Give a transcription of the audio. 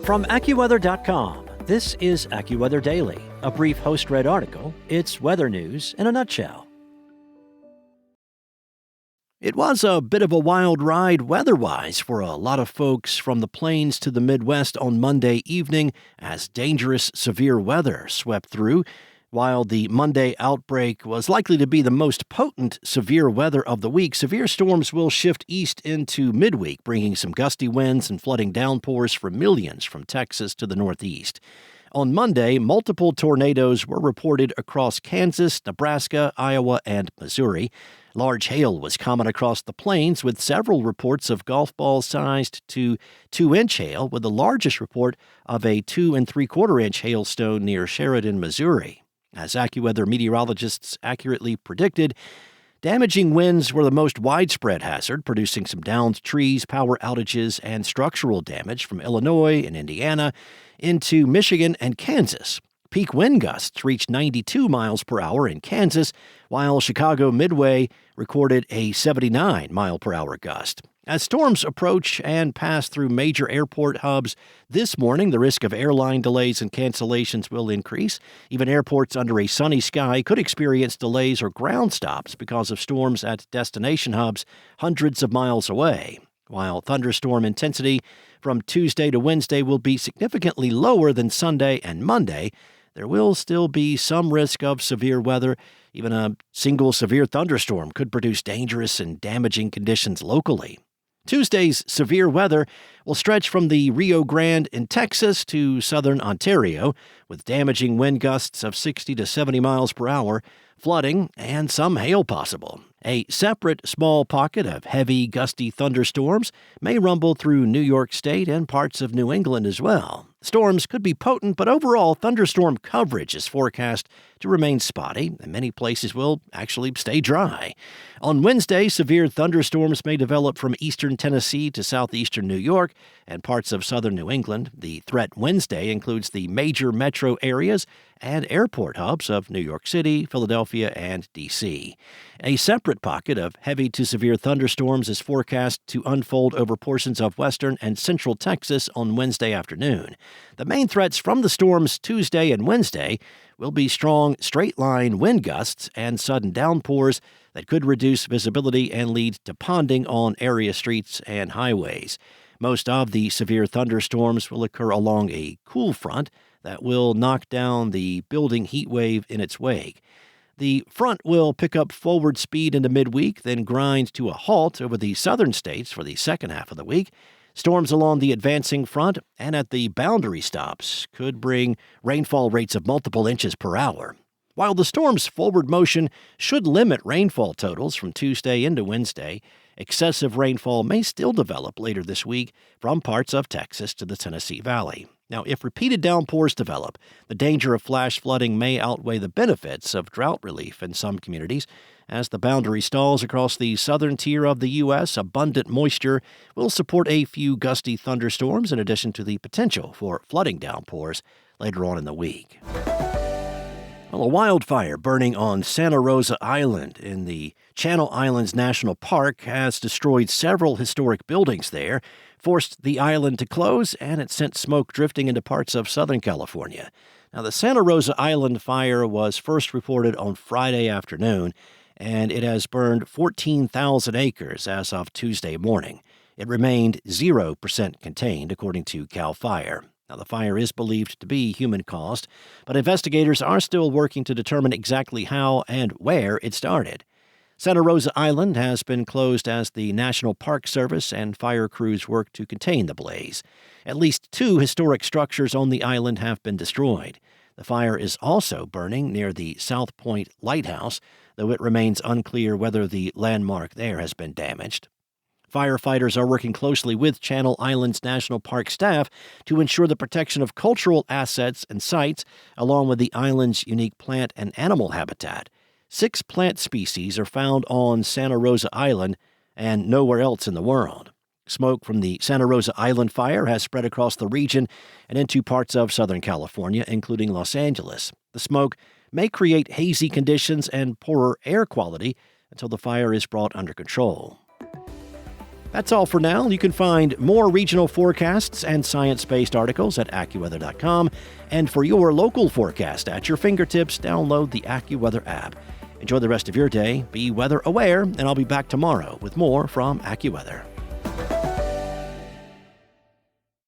From AccuWeather.com, this is AccuWeather Daily, a brief host-read article. It's weather news in a nutshell. It was a bit of a wild ride weather-wise for a lot of folks from the plains to the Midwest on Monday evening as dangerous, severe weather swept through. While the Monday outbreak was likely to be the most potent severe weather of the week, severe storms will shift east into midweek, bringing some gusty winds and flooding downpours for millions from Texas to the northeast. On Monday, multiple tornadoes were reported across Kansas, Nebraska, Iowa, and Missouri. Large hail was common across the plains, with several reports of golf ball-sized to 2-inch hail, with the largest report of a 2 3/4-inch hailstone near Sheridan, Missouri. As AccuWeather meteorologists accurately predicted, damaging winds were the most widespread hazard, producing some downed trees, power outages, and structural damage from Illinois and Indiana into Michigan and Kansas. Peak wind gusts reached 92 miles per hour in Kansas, while Chicago Midway recorded a 79-mile-per-hour gust. As storms approach and pass through major airport hubs this morning, the risk of airline delays and cancellations will increase. Even airports under a sunny sky could experience delays or ground stops because of storms at destination hubs hundreds of miles away. While thunderstorm intensity from Tuesday to Wednesday will be significantly lower than Sunday and Monday, there will still be some risk of severe weather. Even a single severe thunderstorm could produce dangerous and damaging conditions locally. Tuesday's severe weather will stretch from the Rio Grande in Texas to southern Ontario, with damaging wind gusts of 60 to 70 miles per hour, flooding, and some hail possible. A separate small pocket of heavy, gusty thunderstorms may rumble through New York State and parts of New England as well. Storms could be potent, but overall, thunderstorm coverage is forecast to remain spotty, and many places will actually stay dry. On Wednesday, severe thunderstorms may develop from eastern Tennessee to southeastern New York and parts of southern New England. The threat Wednesday includes the major metro areas and airport hubs of New York City, Philadelphia, and D.C. A separate pocket of heavy to severe thunderstorms is forecast to unfold over portions of western and central Texas on Wednesday afternoon. The main threats from the storms Tuesday and Wednesday will be strong straight-line wind gusts and sudden downpours that could reduce visibility and lead to ponding on area streets and highways. Most of the severe thunderstorms will occur along a cool front that will knock down the building heat wave in its wake. The front will pick up forward speed into midweek, then grind to a halt over the southern states for the second half of the week. Storms along the advancing front and at the boundary stops could bring rainfall rates of multiple inches per hour. While the storm's forward motion should limit rainfall totals from Tuesday into Wednesday, excessive rainfall may still develop later this week from parts of Texas to the Tennessee Valley. Now, if repeated downpours develop, the danger of flash flooding may outweigh the benefits of drought relief in some communities. As the boundary stalls across the southern tier of the U.S., abundant moisture will support a few gusty thunderstorms in addition to the potential for flooding downpours later on in the week. Well, a wildfire burning on Santa Rosa Island in the Channel Islands National Park has destroyed several historic buildings there, forced the island to close, and it sent smoke drifting into parts of Southern California. Now, the Santa Rosa Island fire was first reported on Friday afternoon, and it has burned 14,000 acres as of Tuesday morning. It remained 0% contained, according to CAL FIRE. Now, the fire is believed to be human-caused, but investigators are still working to determine exactly how and where it started. Santa Rosa Island has been closed as the National Park Service and fire crews work to contain the blaze. At least 2 historic structures on the island have been destroyed. The fire is also burning near the South Point Lighthouse, though it remains unclear whether the landmark there has been damaged. Firefighters are working closely with Channel Islands National Park staff to ensure the protection of cultural assets and sites, along with the island's unique plant and animal habitat. 6 plant species are found on Santa Rosa Island and nowhere else in the world. Smoke from the Santa Rosa Island Fire has spread across the region and into parts of Southern California, including Los Angeles. The smoke may create hazy conditions and poorer air quality until the fire is brought under control. That's all for now. You can find more regional forecasts and science-based articles at AccuWeather.com. And for your local forecast at your fingertips, download the AccuWeather app. Enjoy the rest of your day, be weather aware, and I'll be back tomorrow with more from AccuWeather.